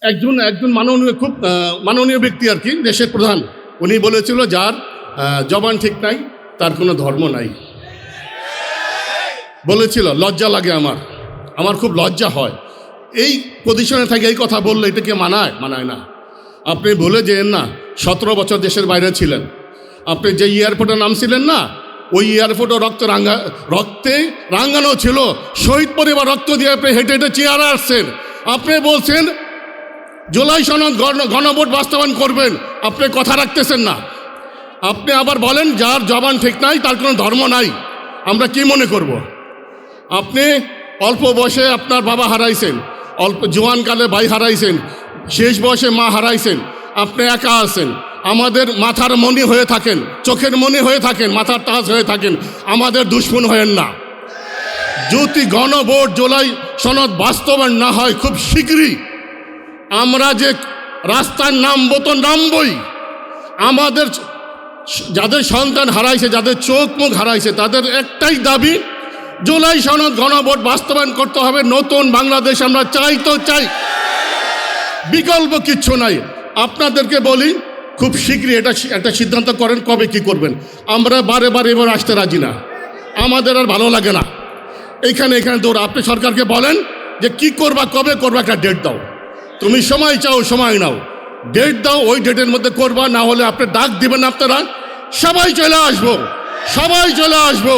একজন একজন মাননীয় খুব মাননীয় ব্যক্তি আর কি, দেশের প্রধান, উনি বলেছিল যার জবান ঠিক নাই তার কোনো ধর্ম নাই। বলেছিল, লজ্জা লাগে আমার খুব লজ্জা হয় এই পজিশনে থাকে এই কথা বললে। এটাকে মানায় না। আপনি ভুলে যেন না 17 বছর দেশের বাইরে ছিলেন। আপনি যে এয়ারপোর্টে নামছিলেন না, ওই এয়ারপোর্টও রক্তে রাঙ্গানো ছিল। শহীদ পরিবার রক্ত দিয়ে আপনি হেঁটে হেঁটে চেয়ারে আসছেন। আপনি বলছেন জুলাই সনদ গণভোট বাস্তবায়ন করবেন, আপনি কথা রাখতেছেন না। আপনি আবার বলেন যার জবান ঠিক নাই তার কোনো ধর্ম নাই। আমরা কি মনে করব? আপনি অল্প বয়সে আপনার বাবা হারাইছেন, অল্প জোয়ানকালে ভাই হারাইছেন, শেষ বয়সে মা হারাইছেন। আপনি একা আছেন। আমাদের মাথার মণি হয়ে থাকেন, চোখের মণি হয়ে থাকেন, মাথার তাজ হয়ে থাকেন। আমাদের দুশ্মন হয়েন না। যদি গণভোট জুলাই সনদ বাস্তবায়ন না হয় খুব শীঘ্রই আমরা যে রাস্তার নামবো তো নামবই। আমাদের যাদের সন্তান হারাইছে, যাদের চোখ মুখ হারাইছে, তাদের একটাই দাবি, জুলাই সনদ গণভোট বাস্তবায়ন করতে হবে। নতুন বাংলাদেশ আমরা চাই তো চাই, বিকল্প কিচ্ছু নাই। আপনাদেরকে বলি খুব শীঘ্রই একটা সিদ্ধান্ত করেন কবে কি করবেন। আমরা বারে বারে এবার আসতে রাজি না, আমাদের আর ভালো লাগে না এখানে দৌড়। আপনি সরকারকে বলেন যে কি করবা, কবে করবা, একটা ডেট দাও। তুমি সময় চাও, সময় নাও, ডেট দাও, ওই ডেটের মধ্যে করবা। না হলে আপনি ডাক দিবেন, আপনারা সবাই চলে আসবো।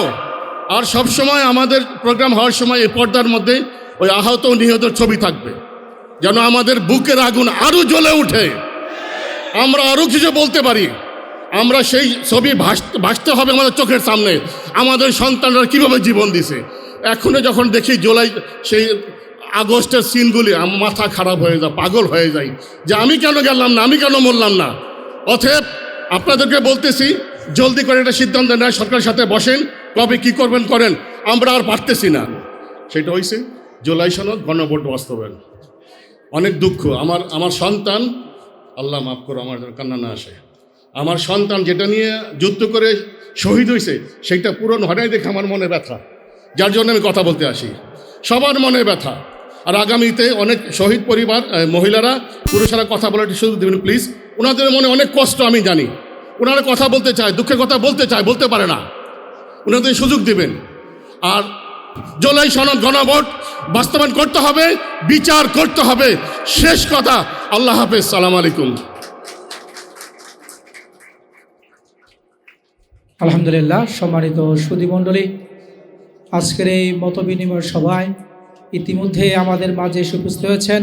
আর সব সময় আমাদের প্রোগ্রাম হওয়ার সময় এই পর্দার মধ্যে ওই আহত নিহতের ছবি থাকবে, যেন আমাদের বুকের আগুন আরো জ্বলে উঠে, আমরা আরো কিছু বলতে পারি। আমরা সেই ছবি ভাসতে হবে আমাদের চোখের সামনে, আমাদের সন্তানরা কিভাবে জীবন দিছে। এখনো যখন দেখি জুলাই সেই আগস্টের সিনগুলি, আমার মাথা খারাপ হয়ে যায়, পাগল হয়ে যায় যে আমি কেন গেলাম না, আমি কেন মরলাম না। অতএব আপনাদেরকে বলতেছি, জলদি করে একটা সিদ্ধান্ত নেয়, সরকারের সাথে বসেন, কবে কি করবেন করেন। আমরা আর পারতেছি না। সেটা হয়েছে জুলাই সনদ গণভোট বাস্তবায়ন। অনেক দুঃখ, আমার সন্তান, আল্লাহ মাফ করো, আমার কান্না না আসে। আমার সন্তান যেটা নিয়ে যুদ্ধ করে শহীদ হয়েছে সেটা পূরণ হয় নাই দেখে আমার মনে ব্যথা, যার জন্য আমি কথা বলতে আসি। সবার মনে ব্যথা। আর আগামীতে অনেক শহীদ পরিবার, মহিলারা, পুরুষেরা কথা বলার সুযোগ দেবেন প্লিজ। ওনাদের মনে অনেক কষ্ট আমি জানি, ওনারা কথা বলতে চায়, দুঃখের কথা বলতে চায়, বলতে পারে না, ওনাদের সুযোগ দেবেন। আর জুলাই সনদ গণভোট বাস্তবায়ন করতে হবে, বিচার করতে হবে। শেষ কথা, আল্লাহ হাফেজ, সালাম আলাইকুম। আলহামদুলিল্লাহ। সম্মানিত সুধীমণ্ডলী, আজকের এই মতবিনিময় সভায় ইতিমধ্যে আমাদের মাঝে এসে উপস্থিত হয়েছেন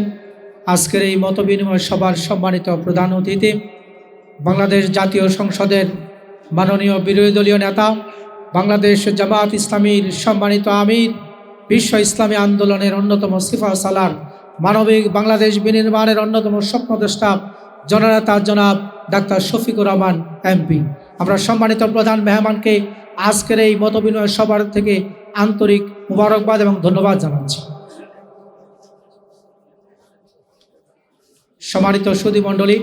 আজকের এই মতবিনিময় সভার সম্মানিত প্রধান অতিথি, বাংলাদেশ জাতীয় সংসদের মাননীয় বিরোধী দলীয় নেতা, বাংলাদেশ জামাত ইসলামীর সম্মানিত আমির, বিশ্ব ইসলামী আন্দোলনের অন্যতম সিফা সালার, মানবিক বাংলাদেশ বিনির্মাণের অন্যতম স্বপ্নদ্রষ্টা জননেতা জনাব ডাক্তার শফিকুর রহমান এমপি। আমরা সম্মানিত প্রধান মেহমানকে আজকের এই মতবিনিময় সভার থেকে আন্তরিক মুবারকবাদ এবং ধন্যবাদ জানাচ্ছি। সম্মানিত সুধীমণ্ডলী,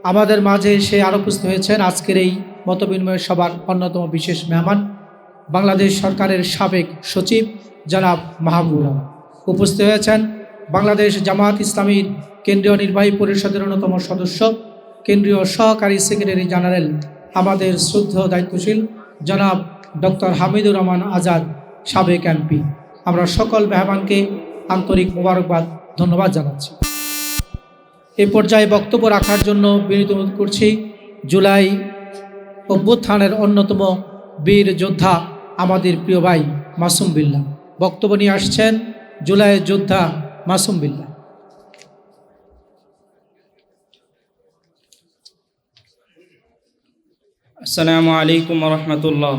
আমাদের মাঝে এসে আরও উপস্থিত হয়েছেন আজকের এই মতবিনিময় সভার অন্যতম বিশেষ মেহমান, বাংলাদেশ সরকারের সাবেক সচিব জনাব মাহবুবুর রহমান। উপস্থিত হয়েছেন বাংলাদেশ জামাত ইসলামীর কেন্দ্রীয় নির্বাহী পরিষদের অন্যতম সদস্য, কেন্দ্রীয় সহকারী সেক্রেটারি জেনারেল, আমাদের শ্রদ্ধেয় দায়িত্বশীল জনাব ডক্টর হামিদুর রহমান আজাদ, সাবেক এমপি। আমরা সকল মেহমানকে আন্তরিক মোবারকবাদ, ধন্যবাদ জানাচ্ছি। এ পর্যায়ে বক্তব্য রাখার জন্য বিনীত অনুরোধ করছি জুলাই অভ্যুত্থানের অন্যতম বীর যোদ্ধা আমাদের প্রিয় ভাই মাসুম বিল্লাহ। বক্তব্য নিয়ে আসছেন জুলাই যোদ্ধা মাসুম বিল্লাহ। আসসালামু আলাইকুম ওয়া রাহমাতুল্লাহ।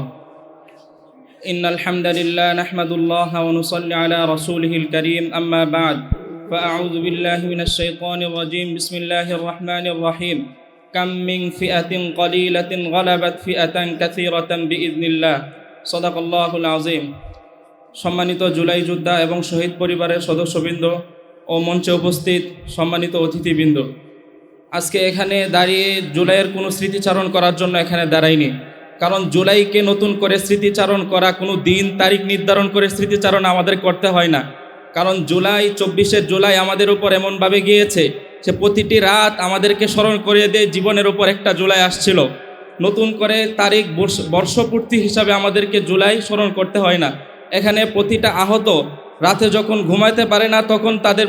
ইন্নাল হামদালিল্লাহ নাহমাদুল্লাহ ওয়া নুসাল্লি আলা রাসূলিহিল কারীম, আম্মা বা'দ। ফাআউযু বিল্লাহি মিনাশ শাইতানির রাজীম। বিসমিল্লাহির রাহমানির রহিম। কাম মিন ফিআতিন কলিলাতিন গালাবাত ফিআতান কাসীরাতান বিইذنিল্লাহ। সাদাকাল্লাহুল আযীম। সম্মানিত জুলাই যোদ্ধা এবং শহীদ পরিবারের সদস্যবৃন্দ ও মঞ্চে উপস্থিত সম্মানিত অতিথিবৃন্দ, আজকে এখানে দাঁড়িয়ে জুলাইয়ের কোনো স্মৃতিচারণ করার জন্য এখানে দাঁড়াইনি। কারণ জুলাইকে নতুন করে স্মৃতিচারণ করা, কোনো দিন তারিখ নির্ধারণ করে স্মৃতিচারণ আমাদের করতে হয় না। কারণ জুলাই 24শে জুলাই আমাদের উপর এমনভাবে গিয়েছে, সে প্রতিটি রাত আমাদেরকে স্মরণ করিয়ে দেয় জীবনের উপর একটা জুলাই আসছিল। নতুন করে তারিখ বর্ষপূর্তি হিসাবে আমাদেরকে জুলাই স্মরণ করতে হয় না। এখানে প্রতিটা আহত রাতে যখন ঘুমাইতে পারে না তখন তাদের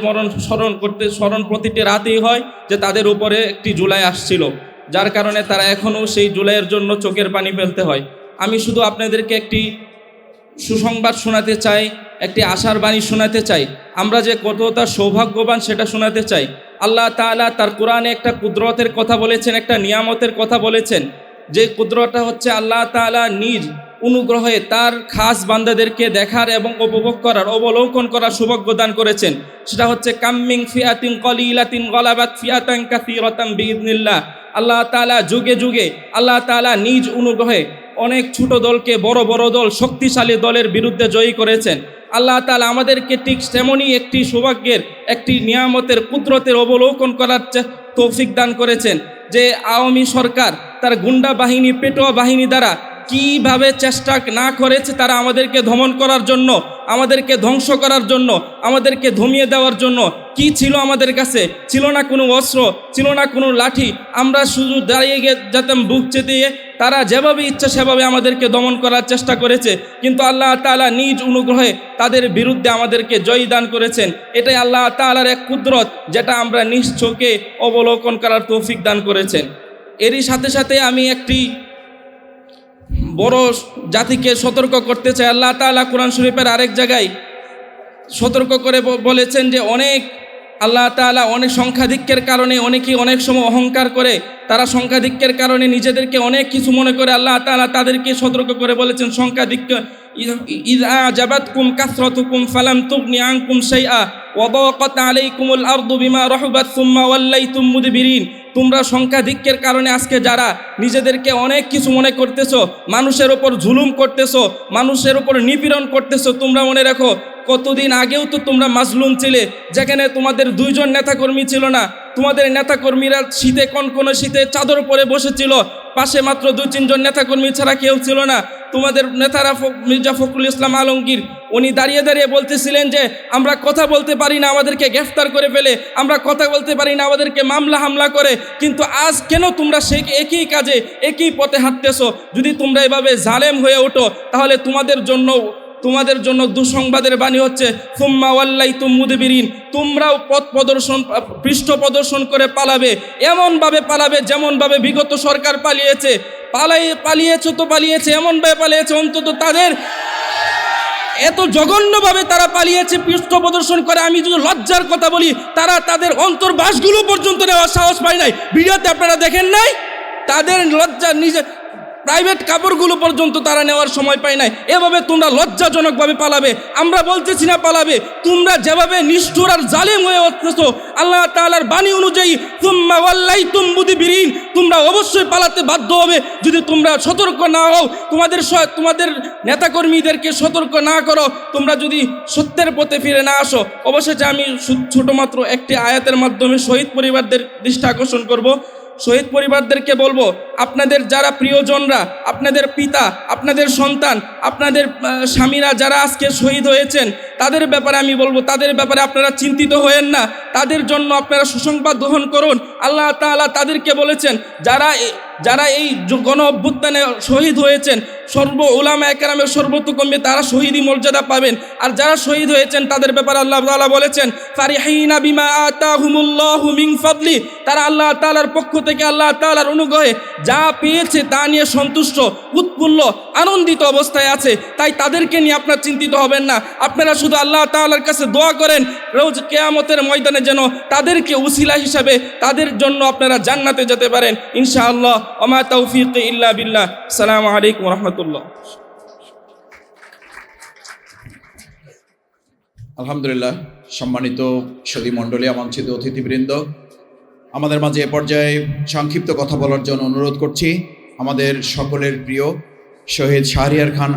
স্মরণ প্রতিটি রাতেই হয় যে তাদের উপরে একটি জুলাই আসছিল, যার কারণে তারা এখনও সেই জুলাইয়ের জন্য চোখের পানি ফেলতে হয়। আমি শুধু আপনাদেরকে একটি সুসংবাদ শোনাতে চাই, একটি আশার বাণী শোনাতে চাই। আমরা যে কতটা সৌভাগ্যবান সেটা শোনাতে চাই। আল্লাহ তাআলা তার কোরআনে একটা কুদরতের কথা বলেছেন, একটা নিয়ামতের কথা বলেছেন, যে কুদরতটা হচ্ছে আল্লাহ তাআলা নিজ অনুগ্রহে তার খাস বান্দাদেরকে দেখার এবং উপভোগ করার, অবলোকন করার সৌভাগ্য দান করেছেন। সেটা হচ্ছে কাম্মিং ফিয়াতিন কলিলাতিন গলাবাত ফিয়াতান কাসীরাতান বিইذনিল্লাহ। আল্লাহ তাআলা যুগে যুগে আল্লাহ তাআলা নিজ অনুগ্রহে অনেক ছোট দলকে বড় বড় দল, শক্তিশালী দলের বিরুদ্ধে জয়ী করেছেন। আল্লাহ তাআলা আমাদেরকে ঠিক তেমনই একটি সৌভাগ্যের, একটি নিয়ামতের, কুদরতের অবলোকন করার তৌফিক দান করেছেন, যে আওয়ামী সরকার তার গুন্ডা বাহিনী, পেটোয়া বাহিনী দ্বারা কিভাবে চেষ্টা না করেছে তারা আমাদেরকে দমন করার জন্য, আমাদেরকে ধ্বংস করার জন্য, আমাদেরকে ধমিয়ে দেওয়ার জন্য। কি ছিল আমাদের কাছে? ছিল না কোনো অস্ত্র, ছিল না কোনো লাঠি। আমরা শুধু দাঁড়িয়ে যেতাম বুক চেতিয়ে। তারা যেভাবে ইচ্ছা সেভাবে আমাদেরকে দমন করার চেষ্টা করেছে, কিন্তু আল্লাহ তাআলা নিজ অনুগ্রহে তাদের বিরুদ্ধে আমাদেরকে জয় দান করেছেন। এটাই আল্লাহ তাআলার এক কুদরত, যেটা আমরা নিজ চোখে অবলোকন করার তৌফিক দান করেছেন। এরই সাথে সাথে আমি একটি বড় জাতিকে সতর্ক করতে চাই। আল্লাহ তাআলা কোরআন শরীফের আরেক জায়গায় সতর্ক করে বলেছেন যে আল্লাহ তাআলা অনেক সংখ্যাধিক্যের কারণে অনেকেই অনেক সময় অহংকার করে, তারা সংখ্যাধিক্যের কারণে নিজেদেরকে অনেক কিছু মনে করে। আল্লাহ তাআলা তাদেরকে সতর্ক করে বলেছেন, সংখ্যাধিক্য ইযা আজাবাতকুম কাসরাতুকুম ফালাম তুগনি আনকুম শাইআ ওয়া দাকাত আলাইকুমুল আরদু বিমা রাহুবাত সুম্মা ওয়াল্লাইতুম মুদবিরিন। তোমরা সংখ্যাধিক্যের কারণে আজকে যারা নিজেদেরকে অনেক কিছু মনে করতেছো, মানুষের ওপর জুলুম করতেছো, মানুষের ওপর নিপীড়ন করতেছো, তোমরা মনে রাখো কতদিন আগেও তো তোমরা মাজলুম ছিলে, যেখানে তোমাদের 2 জন নেতাকর্মী ছিল না। তোমাদের নেতাকর্মীরা শীতে কনকনে শীতে চাদর পরে বসেছিল, পাশে মাত্র 2-3 জন নেতাকর্মী ছাড়া কেউ ছিল না। তোমাদের নেতারা মির্জা ফখরুল ইসলাম আলমগীর উনি দাঁড়িয়ে দাঁড়িয়ে বলতেছিলেন যে আমরা কথা বলতে পারি না, আমাদেরকে গ্রেফতার করে ফেলে, আমরা কথা বলতে পারি না, আমাদেরকে মামলা হামলা করে। কিন্তু আজ কেন তোমরা সেই একই কাজে একই পথে হাঁটতেছো? যদি তোমরা এভাবে জালেম হয়ে ওঠো তাহলে তোমাদের জন্য দুঃসংবাদের বাণী হচ্ছে সুম্মা ওয়াল্লাইতুম মুদবিরিন। তোমরাও পৃষ্ঠ প্রদর্শন করে পালাবে, এমনভাবে পালাবে যেমনভাবে বিগত সরকার পালিয়েছে তো পালিয়েছে, এমনভাবে পালিয়েছে অন্তত তাদের এত জঘন্যভাবে তারা পালিয়েছে পৃষ্ঠ প্রদর্শন করে। আমি যদি লজ্জার কথা বলি, তারা তাদের অন্তর্বাসগুলো পর্যন্ত নেওয়ার সাহস পায় নাই। ভিডিওতে আপনারা দেখেন নাই, তাদের লজ্জা নিজের প্রাইভেট কাপড়গুলো পর্যন্ত তারা নেওয়ার সময় পায় নাই। এভাবে তোমরা লজ্জাজনকভাবে পালাবে। আমরা বলতেছি না পালাবে, তোমরা যেভাবে নিষ্ঠুর আর জালেম হয়ে উঠতেছো আল্লাহ তাআলার বাণী অনুযায়ী সুম্মা ওয়াল্লাইতুম মুদবিরিন, তোমরা অবশ্যই পালাতে বাধ্য হবে যদি তোমরা সতর্ক না হও, তোমাদের নেতাকর্মীদেরকে সতর্ক না করো, তোমরা যদি সত্যের পথে ফিরে না আসো। অবশেষে আমি ছোট মাত্র একটি আয়াতের মাধ্যমে শহীদ পরিবারদের দৃষ্টি আকর্ষণ করব। শহীদ পরিবারদেরকে বলবো, আপনাদের যারা প্রিয়জনরা, আপনাদের পিতা, আপনাদের সন্তান, আপনাদের স্বামীরা যারা আজকে শহীদ হয়েছেন, তাদের ব্যাপারে আমি বলবো, তাদের ব্যাপারে আপনারা চিন্তিত হয়েন না, তাদের জন্য আপনারা সুসংবাদ গ্রহণ করুন। আল্লাহ তাআলা তাদেরকে বলেছেন, যারা এই গণ অভ্যুত্থানে শহীদ হয়েছেন, উলামা একরামের সর্বোত্তমে তারা শহীদি মর্যাদা পাবেন। আর যারা শহীদ হয়েছেন তাদের ব্যাপারে আল্লাহ তাআলা বলেছেন ফারিহিনা বিমা আতাহুমুল্লাহু মিন ফাদলি, তারা আল্লাহ তাআলার পক্ষ থেকে আল্লাহ তাআলার অনুগ্রহে যা পেয়েছে তা নিয়ে সন্তুষ্ট, উৎফুল্ল, আনন্দিত অবস্থায় আছে। তাই তাদেরকে নিয়ে আপনারা চিন্তিত হবেন না। আপনারা শুধু আল্লাহ তাআলার কাছে দোয়া করেন রোজ কিয়ামতের ময়দানে যেন তাদেরকে উসিলা হিসাবে তাদের জন্য আপনারা জান্নাতে যেতে পারেন ইনশাআল্লাহ। ওমা তাওফীক ইল্লা বিল্লাহ। আসসালামু আলাইকুম ওয়া রাহমাতুল্লাহ। আলহামদুলিল্লাহ। সম্মানিত সুধী মণ্ডলী, আমন্ত্রিত অতিথিবৃন্দ, আমাদের মাঝে এ পর্যায়ে সংক্ষিপ্ত কথা বলার জন্য অনুরোধ করছি আমাদের সকলের প্রিয় শহীদ শাহরিয়ার খান